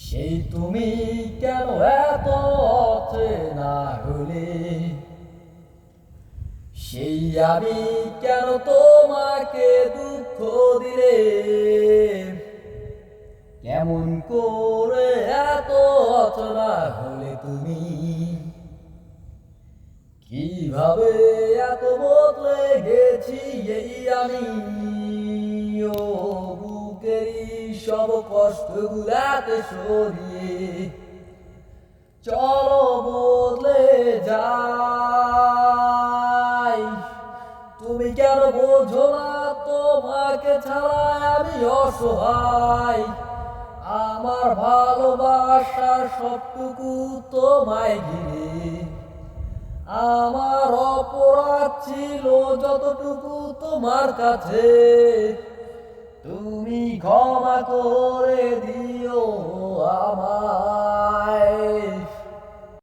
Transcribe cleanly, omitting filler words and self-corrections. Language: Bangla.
সেই তুমি কেন এত অচেনা হলে, সেই আমি কেন তোমাকে দুঃখ দিলে, কেমন করে এত অচেনা হলে তুমি, কিভাবে এত বদলে গেছি এই আমি। ও বুকেরই সব কষ্ট গুলাতে সরিয়ে চলো বদলে যাই। তুমি কেন বোঝো না তোমাকে ছাড়া আমি অসহায়, আমার ভালোবাসার সবটুকু তোমায় ঘিরে। আমার অপরাধ ছিল যতটুকু তোমার কাছে, তুমি ক্ষমা করে দিও